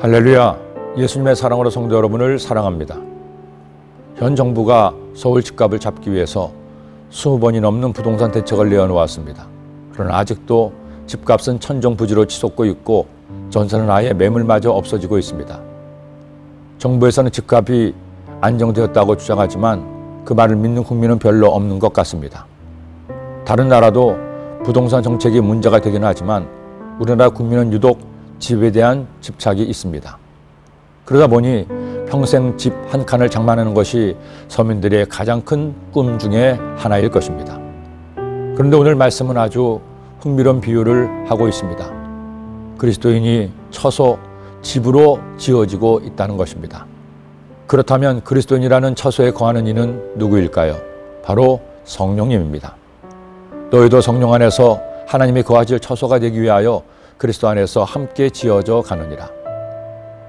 할렐루야, 예수님의 사랑으로 성도 여러분을 사랑합니다. 현 정부가 서울 집값을 잡기 위해서 20번이 넘는 부동산 대책을 내어놓았습니다. 그러나 아직도 집값은 천정부지로 치솟고 있고 전세는 아예 매물마저 없어지고 있습니다. 정부에서는 집값이 안정되었다고 주장하지만 그 말을 믿는 국민은 별로 없는 것 같습니다. 다른 나라도 부동산 정책이 문제가 되긴 하지만 우리나라 국민은 유독 집에 대한 집착이 있습니다. 그러다 보니 평생 집 한 칸을 장만하는 것이 서민들의 가장 큰 꿈 중에 하나일 것입니다. 그런데 오늘 말씀은 아주 흥미로운 비유를 하고 있습니다. 그리스도인이 처소, 집으로 지어지고 있다는 것입니다. 그렇다면 그리스도인이라는 처소에 거하는 이는 누구일까요? 바로 성령님입니다. 너희도 성령 안에서 하나님이 거하실 처소가 되기 위하여 그리스도 안에서 함께 지어져 가느니라.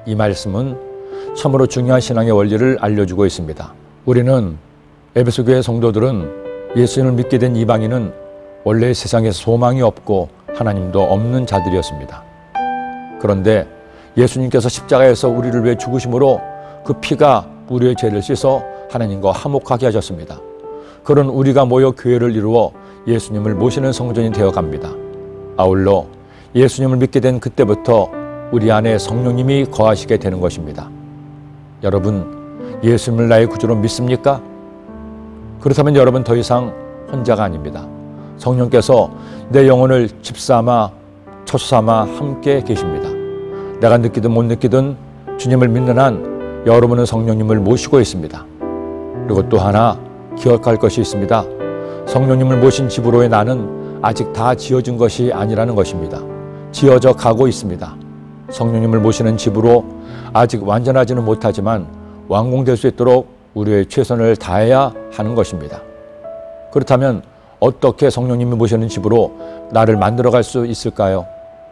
이 말씀은 참으로 중요한 신앙의 원리를 알려주고 있습니다. 우리는 에베소 교회 성도들은 예수님을 믿게 된 이방인은 원래 세상에 소망이 없고 하나님도 없는 자들이었습니다. 그런데 예수님께서 십자가에서 우리를 위해 죽으심으로 그 피가 우리의 죄를 씻어 하나님과 화목하게 하셨습니다. 그런 우리가 모여 교회를 이루어 예수님을 모시는 성전이 되어갑니다. 아울러 예수님을 믿게 된 그때부터 우리 안에 성령님이 거하시게 되는 것입니다. 여러분, 예수님을 나의 구주로 믿습니까? 그렇다면 여러분 더 이상 혼자가 아닙니다. 성령께서 내 영혼을 집삼아 처소 삼아 함께 계십니다. 내가 느끼든 못 느끼든 주님을 믿는 한 여러분은 성령님을 모시고 있습니다. 그리고 또 하나 기억할 것이 있습니다. 성령님을 모신 집으로의 나는 아직 다 지어진 것이 아니라는 것입니다. 지어져 가고 있습니다. 성령님을 모시는 집으로 아직 완전하지는 못하지만 완공될 수 있도록 우리의 최선을 다해야 하는 것입니다. 그렇다면 어떻게 성령님이 모시는 집으로 나를 만들어갈 수 있을까요?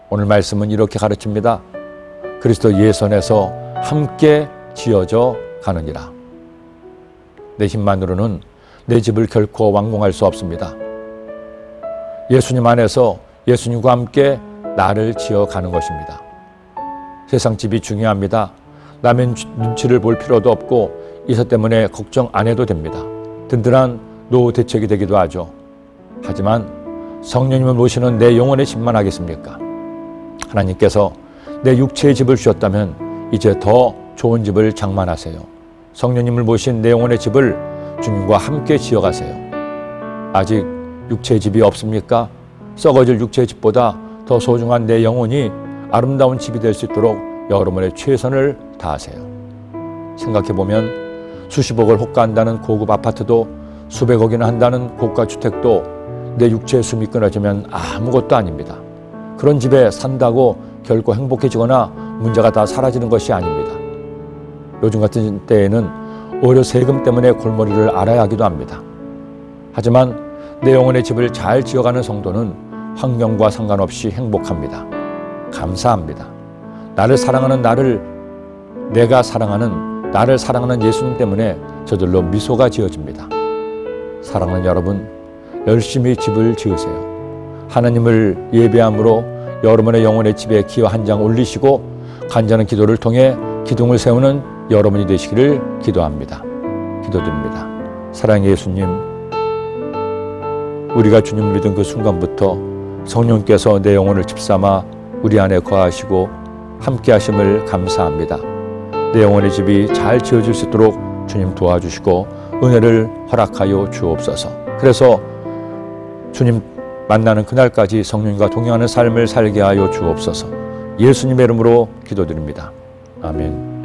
오늘 말씀은 이렇게 가르칩니다. 그리스도 예수 안에서 함께 지어져 가느니라. 내 힘만으로는 내 집을 결코 완공할 수 없습니다. 예수님 안에서 예수님과 함께 나를 지어가는 것입니다. 세상 집이 중요합니다. 남의 눈치를 볼 필요도 없고 이사 때문에 걱정 안 해도 됩니다. 든든한 노후 대책이 되기도 하죠. 하지만 성령님을 모시는 내 영혼의 집만 하겠습니까? 하나님께서 내 육체의 집을 주셨다면 이제 더 좋은 집을 장만하세요. 성령님을 모신 내 영혼의 집을 주님과 함께 지어가세요. 아직 육체의 집이 없습니까? 썩어질 육체의 집보다 더 소중한 내 영혼이 아름다운 집이 될 수 있도록 여러분의 최선을 다하세요. 생각해보면 수십억을 호가한다는 고급 아파트도 수백억이나 한다는 고가 주택도 내 육체의 숨이 끊어지면 아무것도 아닙니다. 그런 집에 산다고 결코 행복해지거나 문제가 다 사라지는 것이 아닙니다. 요즘 같은 때에는 오히려 세금 때문에 골머리를 앓아야 하기도 합니다. 하지만 내 영혼의 집을 잘 지어가는 성도는 환경과 상관없이 행복합니다. 감사합니다. 내가 사랑하는 나를 사랑하는 예수님 때문에 저절로 미소가 지어집니다. 사랑하는 여러분, 열심히 집을 지으세요. 하나님을 예배함으로 여러분의 영혼의 집에 기와 한 장 올리시고 간절한 기도를 통해 기둥을 세우는 여러분이 되시기를 기도합니다. 기도드립니다. 사랑의 예수님, 우리가 주님을 믿은 그 순간부터 성령께서 내 영혼을 집삼아 우리 안에 거하시고 함께 하심을 감사합니다. 내 영혼의 집이 잘 지어질 수 있도록 주님 도와주시고 은혜를 허락하여 주옵소서. 그래서 주님 만나는 그날까지 성령과 동행하는 삶을 살게 하여 주옵소서. 예수님의 이름으로 기도드립니다. 아멘.